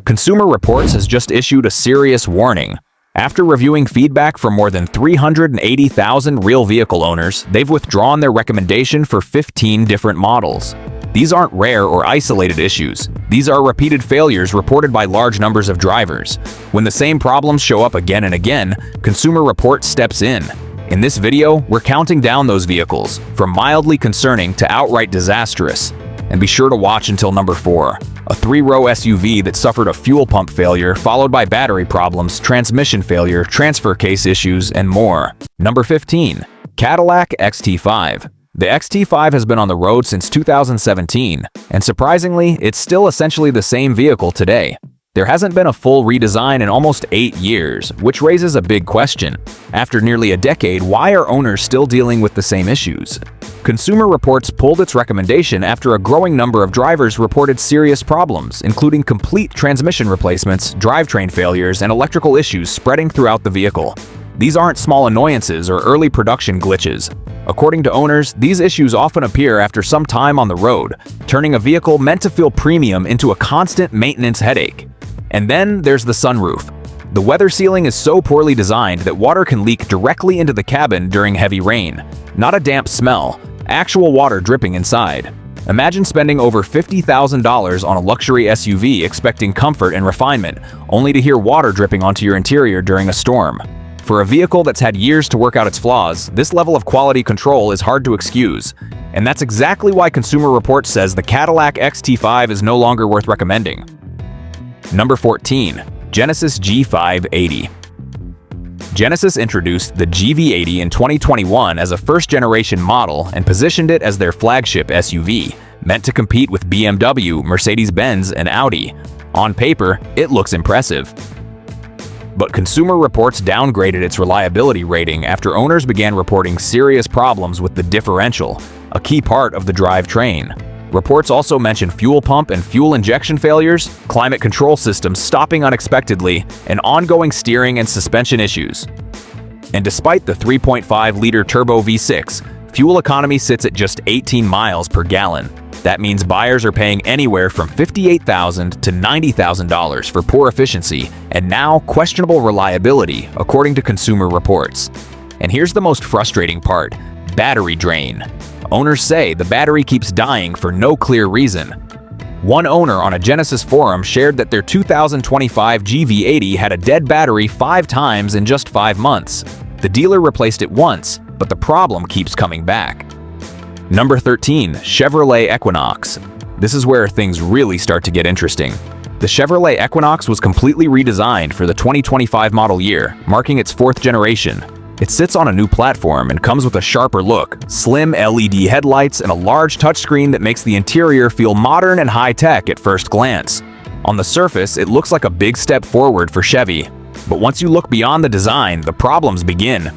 Consumer Reports has just issued a serious warning. After reviewing feedback from more than 380,000 real vehicle owners, they've withdrawn their recommendation for 15 different models. These aren't rare or isolated issues. These are repeated failures reported by large numbers of drivers. When the same problems show up again and again, Consumer Reports steps in. In this video, we're counting down those vehicles, from mildly concerning to outright disastrous. And be sure to watch until number 4, a 3-row SUV that suffered a fuel pump failure followed by battery problems, transmission failure, transfer case issues, and more. Number 15, Cadillac XT5. The XT5 has been on the road since 2017, and surprisingly, it's still essentially the same vehicle today. There hasn't been a full redesign in almost 8 years, which raises a big question. After nearly a decade, why are owners still dealing with the same issues? Consumer Reports pulled its recommendation after a growing number of drivers reported serious problems, including complete transmission replacements, drivetrain failures, and electrical issues spreading throughout the vehicle. These aren't small annoyances or early production glitches. According to owners, these issues often appear after some time on the road, turning a vehicle meant to feel premium into a constant maintenance headache. And then there's the sunroof. The weather sealing is so poorly designed that water can leak directly into the cabin during heavy rain. Not a damp smell, actual water dripping inside. Imagine spending over $50,000 on a luxury SUV expecting comfort and refinement, only to hear water dripping onto your interior during a storm. For a vehicle that's had years to work out its flaws, this level of quality control is hard to excuse. And that's exactly why Consumer Reports says the Cadillac XT5 is no longer worth recommending. Number 14, Genesis G580. Genesis introduced the GV80 in 2021 as a first-generation model and positioned it as their flagship SUV, meant to compete with BMW, Mercedes-Benz, and Audi. On paper, it looks impressive. But Consumer Reports downgraded its reliability rating after owners began reporting serious problems with the differential, a key part of the drivetrain. Reports also mention fuel pump and fuel injection failures, climate control systems stopping unexpectedly, and ongoing steering and suspension issues. And despite the 3.5-liter turbo V6, fuel economy sits at just 18 miles per gallon. That means buyers are paying anywhere from $58,000 to $90,000 for poor efficiency and now questionable reliability, according to Consumer Reports. And here's the most frustrating part: battery drain. Owners say the battery keeps dying for no clear reason. One owner on a Genesis forum shared that their 2025 GV80 had a dead battery 5 times in just 5 months. The dealer replaced it once, but the problem keeps coming back. Number 13, Chevrolet Equinox. This is where things really start to get interesting. The Chevrolet Equinox was completely redesigned for the 2025 model year, marking its 4th generation. It sits on a new platform and comes with a sharper look, slim LED headlights, and a large touchscreen that makes the interior feel modern and high-tech at first glance. On the surface, it looks like a big step forward for Chevy. But once you look beyond the design, the problems begin.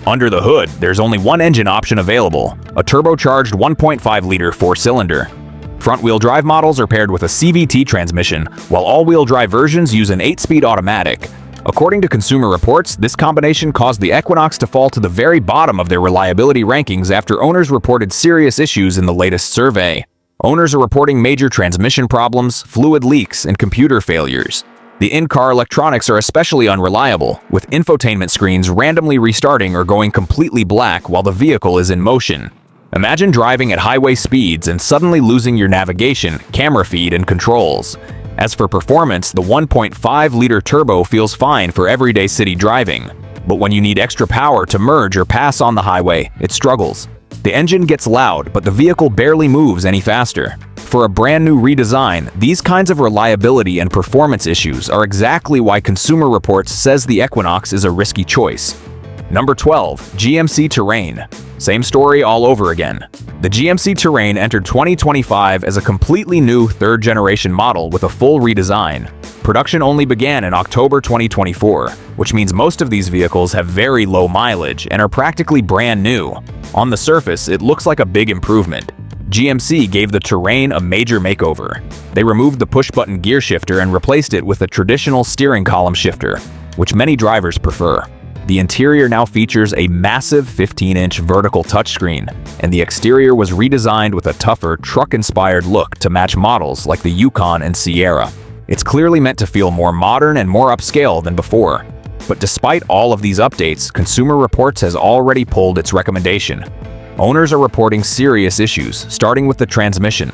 Under the hood, there's only one engine option available, a turbocharged 1.5-liter 4-cylinder. Front-wheel drive models are paired with a CVT transmission, while all-wheel drive versions use an 8-speed automatic. According to Consumer Reports, this combination caused the Equinox to fall to the very bottom of their reliability rankings after owners reported serious issues in the latest survey. Owners are reporting major transmission problems, fluid leaks, and computer failures. The in-car electronics are especially unreliable, with infotainment screens randomly restarting or going completely black while the vehicle is in motion. Imagine driving at highway speeds and suddenly losing your navigation, camera feed, and controls. As for performance, the 1.5-liter turbo feels fine for everyday city driving. But when you need extra power to merge or pass on the highway, it struggles. The engine gets loud, but the vehicle barely moves any faster. For a brand new redesign, these kinds of reliability and performance issues are exactly why Consumer Reports says the Equinox is a risky choice. Number 12, GMC Terrain. Same story all over again. The GMC Terrain entered 2025 as a completely new 3rd-generation model with a full redesign. Production only began in October 2024, which means most of these vehicles have very low mileage and are practically brand new. On the surface, it looks like a big improvement. GMC gave the Terrain a major makeover. They removed the push-button gear shifter and replaced it with a traditional steering column shifter, which many drivers prefer. The interior now features a massive 15-inch vertical touchscreen, and the exterior was redesigned with a tougher, truck-inspired look to match models like the Yukon and Sierra. It's clearly meant to feel more modern and more upscale than before. But despite all of these updates, Consumer Reports has already pulled its recommendation. Owners are reporting serious issues, starting with the transmission.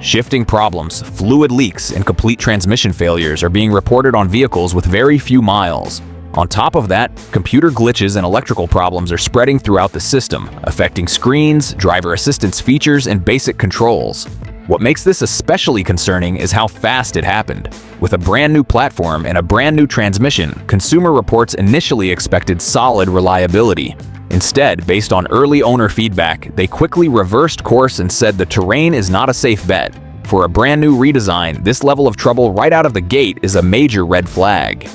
Shifting problems, fluid leaks, and complete transmission failures are being reported on vehicles with very few miles. On top of that, computer glitches and electrical problems are spreading throughout the system, affecting screens, driver assistance features, and basic controls. What makes this especially concerning is how fast it happened. With a brand new platform and a brand new transmission, Consumer Reports initially expected solid reliability. Instead, based on early owner feedback, they quickly reversed course and said the Terrain is not a safe bet. For a brand new redesign, this level of trouble right out of the gate is a major red flag.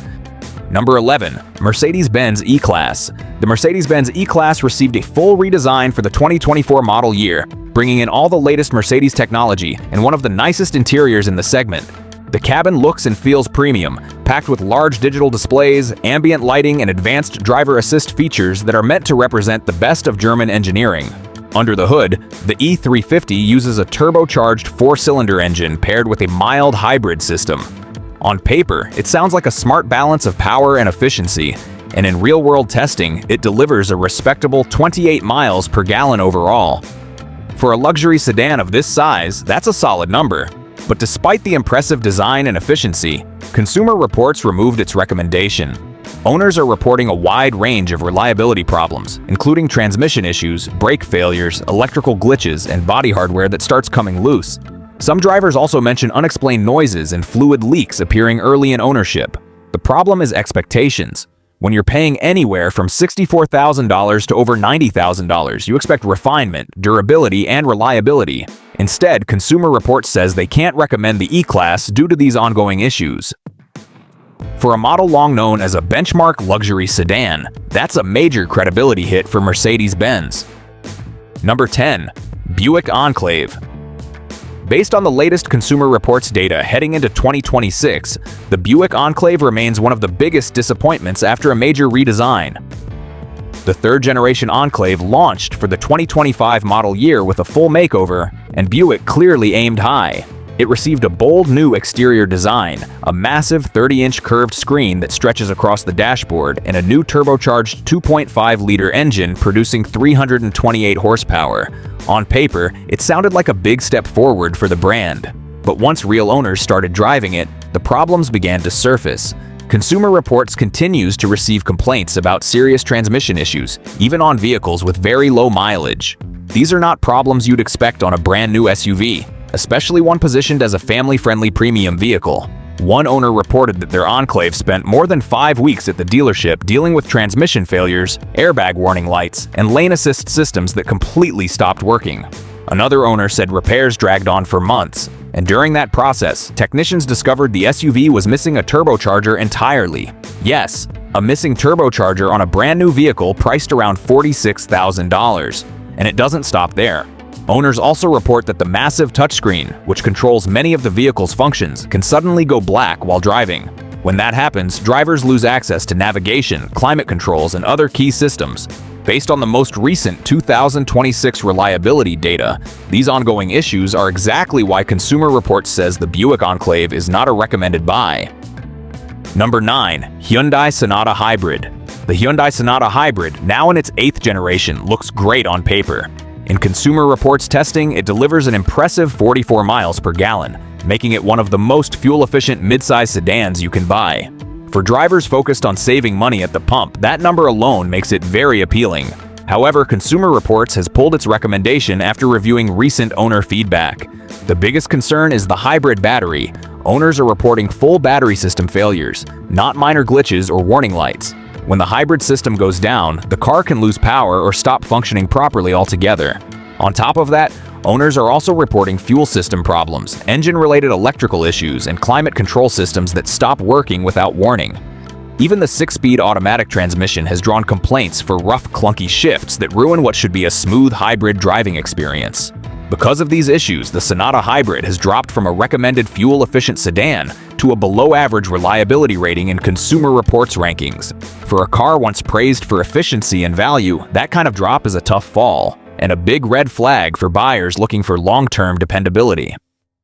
Number 11. Mercedes-Benz E-Class. The Mercedes-Benz E-Class received a full redesign for the 2024 model year, bringing in all the latest Mercedes technology and one of the nicest interiors in the segment. The cabin looks and feels premium, packed with large digital displays, ambient lighting, and advanced driver assist features that are meant to represent the best of German engineering. Under the hood, the E350 uses a turbocharged 4-cylinder engine paired with a mild hybrid system. On paper, it sounds like a smart balance of power and efficiency, and in real-world testing, it delivers a respectable 28 miles per gallon overall. For a luxury sedan of this size, that's a solid number. But despite the impressive design and efficiency, Consumer Reports removed its recommendation. Owners are reporting a wide range of reliability problems, including transmission issues, brake failures, electrical glitches, and body hardware that starts coming loose. Some drivers also mention unexplained noises and fluid leaks appearing early in ownership. The problem is expectations. When you're paying anywhere from $64,000 to over $90,000, you expect refinement, durability, and reliability. Instead, Consumer Reports says they can't recommend the E-Class due to these ongoing issues. For a model long known as a benchmark luxury sedan, that's a major credibility hit for Mercedes-Benz. Number 10. Buick Enclave. Based on the latest Consumer Reports data heading into 2026, the Buick Enclave remains one of the biggest disappointments after a major redesign. The third-generation Enclave launched for the 2025 model year with a full makeover, and Buick clearly aimed high. It received a bold new exterior design, a massive 30-inch curved screen that stretches across the dashboard, and a new turbocharged 2.5-liter engine producing 328 horsepower. On paper, it sounded like a big step forward for the brand. But once real owners started driving it, the problems began to surface. Consumer Reports continues to receive complaints about serious transmission issues, even on vehicles with very low mileage. These are not problems you'd expect on a brand new SUV, especially one positioned as a family-friendly premium vehicle. One owner reported that their Enclave spent more than 5 weeks at the dealership dealing with transmission failures, airbag warning lights, and lane assist systems that completely stopped working. Another owner said repairs dragged on for months, and during that process, technicians discovered the SUV was missing a turbocharger entirely. Yes, a missing turbocharger on a brand new vehicle priced around $46,000. And it doesn't stop there. Owners also report that the massive touchscreen, which controls many of the vehicle's functions, can suddenly go black while driving. When that happens, drivers lose access to navigation, climate controls, and other key systems. Based on the most recent 2026 reliability data, these ongoing issues are exactly why Consumer Reports says the Buick Enclave is not a recommended buy. Number 9. Hyundai Sonata Hybrid. The Hyundai Sonata Hybrid, now in its 8th generation, looks great on paper. In Consumer Reports testing, it delivers an impressive 44 miles per gallon, making it one of the most fuel-efficient midsize sedans you can buy. For drivers focused on saving money at the pump, that number alone makes it very appealing. However, Consumer Reports has pulled its recommendation after reviewing recent owner feedback. The biggest concern is the hybrid battery. Owners are reporting full battery system failures, not minor glitches or warning lights. When the hybrid system goes down, the car can lose power or stop functioning properly altogether. On top of that, owners are also reporting fuel system problems, engine-related electrical issues, and climate control systems that stop working without warning. Even the 6-speed automatic transmission has drawn complaints for rough, clunky shifts that ruin what should be a smooth hybrid driving experience. Because of these issues, the Sonata Hybrid has dropped from a recommended fuel-efficient sedan to a below-average reliability rating in Consumer Reports rankings. For a car once praised for efficiency and value, that kind of drop is a tough fall, and a big red flag for buyers looking for long-term dependability.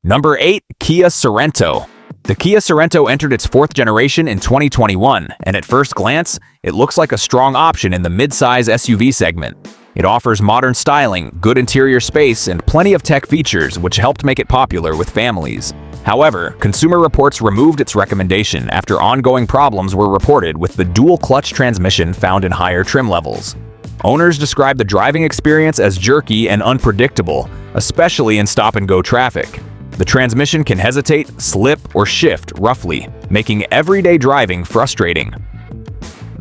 Number 8. Kia Sorento. The Kia Sorento entered its fourth generation in 2021, and at first glance, it looks like a strong option in the mid-size SUV segment. It offers modern styling, good interior space, and plenty of tech features, which helped make it popular with families. However, Consumer Reports removed its recommendation after ongoing problems were reported with the dual-clutch transmission found in higher trim levels. Owners describe the driving experience as jerky and unpredictable, especially in stop-and-go traffic. The transmission can hesitate, slip, or shift roughly, making everyday driving frustrating.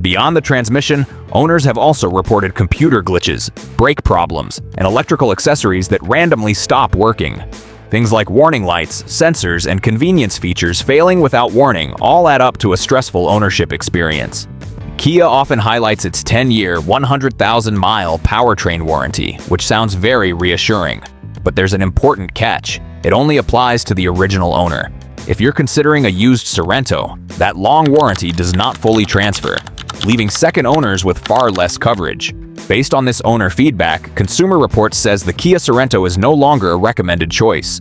Beyond the transmission, owners have also reported computer glitches, brake problems, and electrical accessories that randomly stop working. Things like warning lights, sensors, and convenience features failing without warning all add up to a stressful ownership experience. Kia often highlights its 10-year, 100,000-mile powertrain warranty, which sounds very reassuring. But there's an important catch. It only applies to the original owner. If you're considering a used Sorento, that long warranty does not fully transfer, leaving second owners with far less coverage. Based on this owner feedback, Consumer Reports says the Kia Sorento is no longer a recommended choice.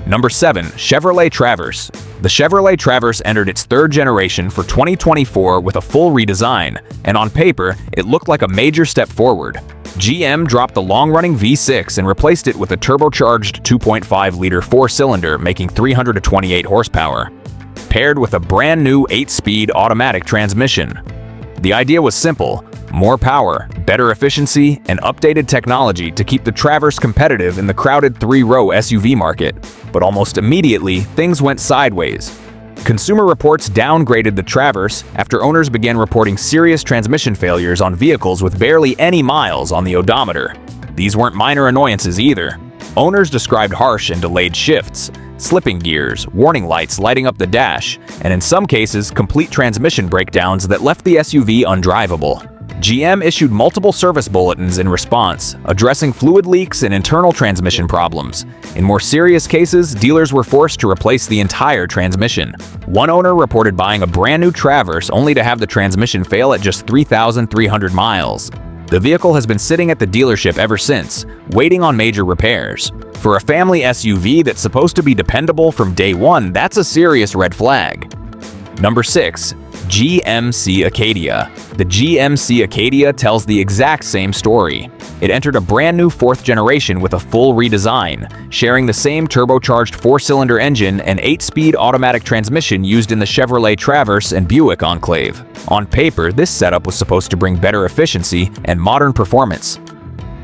Number 7. Chevrolet Traverse. The Chevrolet Traverse entered its third generation for 2024 with a full redesign, and on paper, it looked like a major step forward. GM dropped the long-running V6 and replaced it with a turbocharged 2.5-liter four-cylinder making 328 horsepower, paired with a brand-new 8-speed automatic transmission. The idea was simple: more power, better efficiency, and updated technology to keep the Traverse competitive in the crowded three-row SUV market. But almost immediately, things went sideways. Consumer Reports downgraded the Traverse after owners began reporting serious transmission failures on vehicles with barely any miles on the odometer. These weren't minor annoyances either. Owners described harsh and delayed shifts, slipping gears, warning lights lighting up the dash, and in some cases, complete transmission breakdowns that left the SUV undrivable. GM issued multiple service bulletins in response, addressing fluid leaks and internal transmission problems. In more serious cases, dealers were forced to replace the entire transmission. One owner reported buying a brand new Traverse only to have the transmission fail at just 3,300 miles. The vehicle has been sitting at the dealership ever since, waiting on major repairs. For a family SUV that's supposed to be dependable from day one, that's a serious red flag. Number 6. GMC Acadia. The GMC Acadia tells the exact same story. It entered a brand new fourth generation with a full redesign, sharing the same turbocharged four-cylinder engine and 8-speed automatic transmission used in the Chevrolet Traverse and Buick Enclave. On paper, this setup was supposed to bring better efficiency and modern performance.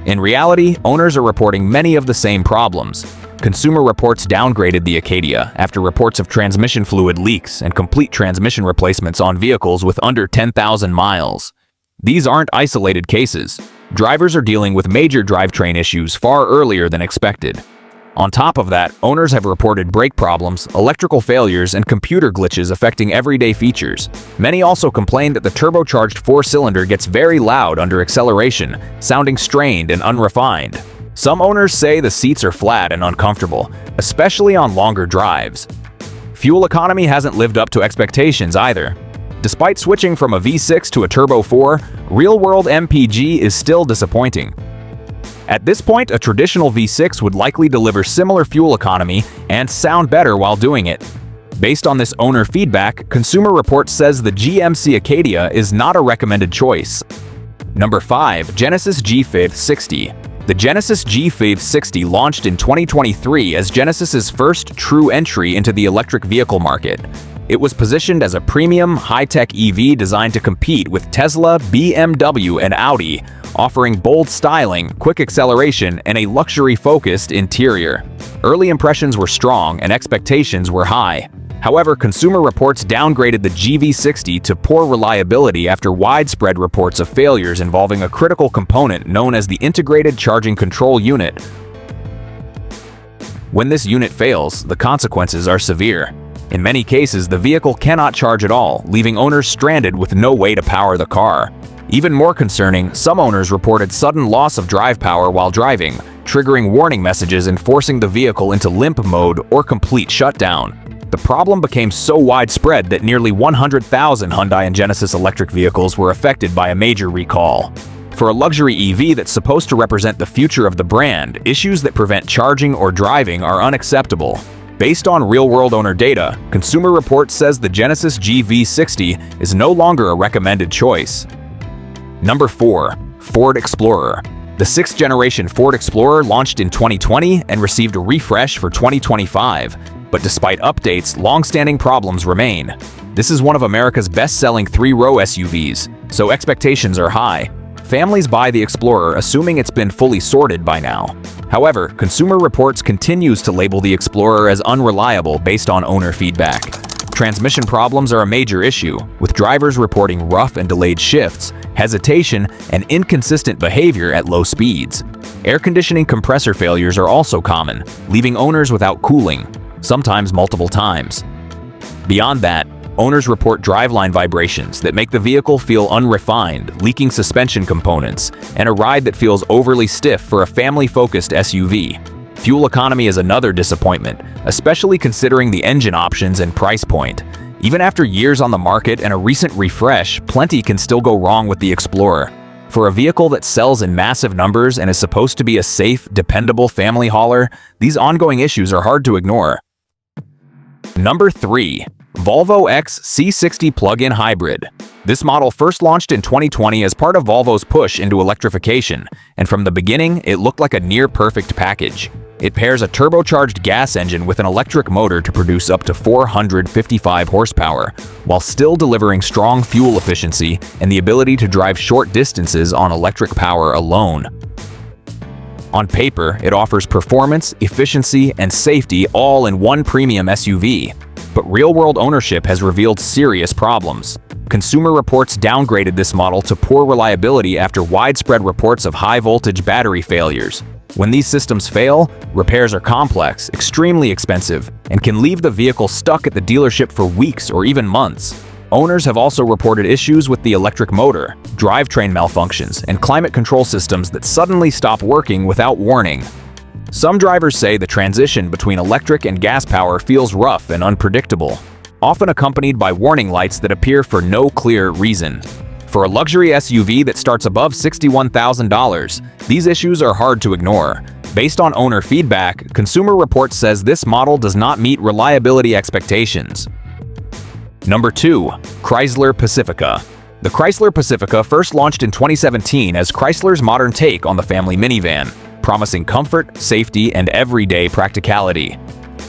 In reality, owners are reporting many of the same problems. Consumer Reports downgraded the Acadia after reports of transmission fluid leaks and complete transmission replacements on vehicles with under 10,000 miles. These aren't isolated cases. Drivers are dealing with major drivetrain issues far earlier than expected. On top of that, owners have reported brake problems, electrical failures, and computer glitches affecting everyday features. Many also complained that the turbocharged four-cylinder gets very loud under acceleration, sounding strained and unrefined. Some owners say the seats are flat and uncomfortable, especially on longer drives. Fuel economy hasn't lived up to expectations either. Despite switching from a V6 to a Turbo 4, real-world MPG is still disappointing. At this point, a traditional V6 would likely deliver similar fuel economy and sound better while doing it. Based on this owner feedback, Consumer Reports says the GMC Acadia is not a recommended choice. Number 5. Genesis G560. The Genesis G560 launched in 2023 as Genesis's first true entry into the electric vehicle market. It was positioned as a premium, high-tech EV designed to compete with Tesla, BMW, and Audi, offering bold styling, quick acceleration, and a luxury-focused interior. Early impressions were strong and expectations were high. However, Consumer Reports downgraded the GV60 to poor reliability after widespread reports of failures involving a critical component known as the Integrated Charging Control Unit. When this unit fails, the consequences are severe. In many cases, the vehicle cannot charge at all, leaving owners stranded with no way to power the car. Even more concerning, some owners reported sudden loss of drive power while driving, triggering warning messages and forcing the vehicle into limp mode or complete shutdown. The problem became so widespread that nearly 100,000 Hyundai and Genesis electric vehicles were affected by a major recall. For a luxury EV that's supposed to represent the future of the brand, issues that prevent charging or driving are unacceptable. Based on real-world owner data, Consumer Reports says the Genesis GV60 is no longer a recommended choice. Number 4. Ford Explorer. The 6th-generation Ford Explorer launched in 2020 and received a refresh for 2025, but despite updates, long-standing problems remain. This is one of America's best-selling 3-row SUVs, so expectations are high. Families buy the Explorer assuming it's been fully sorted by now. However, Consumer Reports continues to label the Explorer as unreliable based on owner feedback. Transmission problems are a major issue, with drivers reporting rough and delayed shifts, hesitation, and inconsistent behavior at low speeds. Air conditioning compressor failures are also common, leaving owners without cooling, sometimes multiple times. Beyond that, owners report driveline vibrations that make the vehicle feel unrefined, leaking suspension components, and a ride that feels overly stiff for a family-focused SUV. Fuel economy is another disappointment, especially considering the engine options and price point. Even after years on the market and a recent refresh, plenty can still go wrong with the Explorer. For a vehicle that sells in massive numbers and is supposed to be a safe, dependable family hauler, these ongoing issues are hard to ignore. Number 3. Volvo XC60 plug-in hybrid. This model first launched in 2020 as part of Volvo's push into electrification, and from the beginning, it looked like a near-perfect package. It pairs a turbocharged gas engine with an electric motor to produce up to 455 horsepower, while still delivering strong fuel efficiency and the ability to drive short distances on electric power alone. On paper, it offers performance, efficiency, and safety all in one premium SUV. But real-world ownership has revealed serious problems. Consumer Reports downgraded this model to poor reliability after widespread reports of high-voltage battery failures. When these systems fail, repairs are complex, extremely expensive, and can leave the vehicle stuck at the dealership for weeks or even months. Owners have also reported issues with the electric motor, drivetrain malfunctions, and climate control systems that suddenly stop working without warning. Some drivers say the transition between electric and gas power feels rough and unpredictable, often accompanied by warning lights that appear for no clear reason. For a luxury SUV that starts above $61,000, these issues are hard to ignore. Based on owner feedback, Consumer Reports says this model does not meet reliability expectations. Number 2. Chrysler Pacifica. The Chrysler Pacifica first launched in 2017 as Chrysler's modern take on the family minivan, promising comfort, safety, and everyday practicality.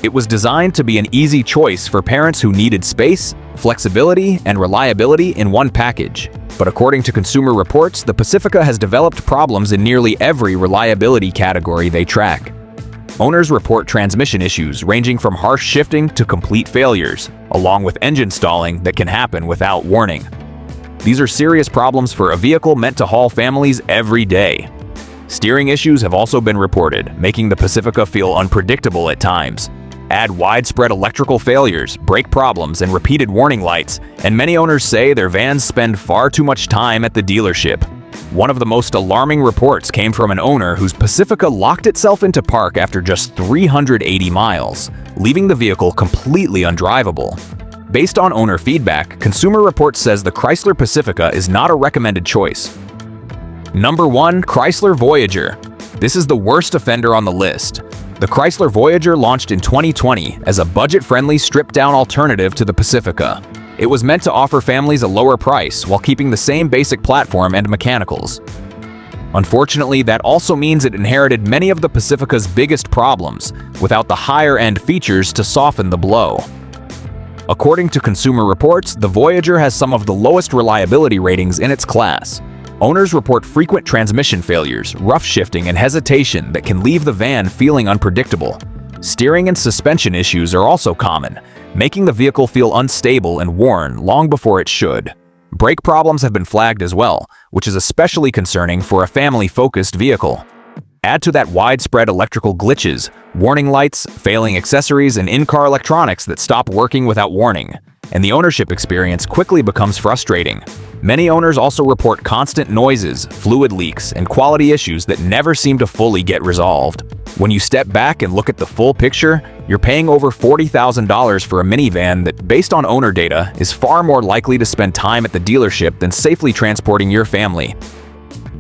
It was designed to be an easy choice for parents who needed space, flexibility, and reliability in one package. But according to Consumer Reports, the Pacifica has developed problems in nearly every reliability category they track. Owners report transmission issues ranging from harsh shifting to complete failures, along with engine stalling that can happen without warning. These are serious problems for a vehicle meant to haul families every day. Steering issues have also been reported, making the Pacifica feel unpredictable at times. Add widespread electrical failures, brake problems, and repeated warning lights, and many owners say their vans spend far too much time at the dealership. One of the most alarming reports came from an owner whose Pacifica locked itself into park after just 380 miles, leaving the vehicle completely undrivable. Based on owner feedback, Consumer Reports says the Chrysler Pacifica is not a recommended choice. Number 1. Chrysler Voyager. This is the worst offender on the list. The Chrysler Voyager launched in 2020 as a budget-friendly, stripped-down alternative to the Pacifica. It was meant to offer families a lower price while keeping the same basic platform and mechanicals. Unfortunately, that also means it inherited many of the Pacifica's biggest problems, without the higher-end features to soften the blow. According to Consumer Reports, the Voyager has some of the lowest reliability ratings in its class. Owners report frequent transmission failures, rough shifting, and hesitation that can leave the van feeling unpredictable. Steering and suspension issues are also common, making the vehicle feel unstable and worn long before it should. Brake problems have been flagged as well, which is especially concerning for a family-focused vehicle. Add to that widespread electrical glitches, warning lights, failing accessories, and in-car electronics that stop working without warning, and the ownership experience quickly becomes frustrating. Many owners also report constant noises, fluid leaks, and quality issues that never seem to fully get resolved. When you step back and look at the full picture, you're paying over $40,000 for a minivan that, based on owner data, is far more likely to spend time at the dealership than safely transporting your family.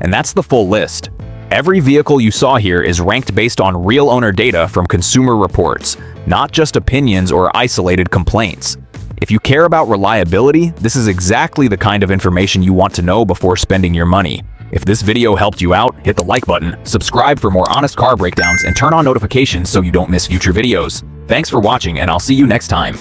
And that's the full list. Every vehicle you saw here is ranked based on real owner data from consumer reports, not just opinions or isolated complaints. If you care about reliability, this is exactly the kind of information you want to know before spending your money. If this video helped you out, hit the like button, subscribe for more honest car breakdowns, and turn on notifications so you don't miss future videos. Thanks for watching, and I'll see you next time.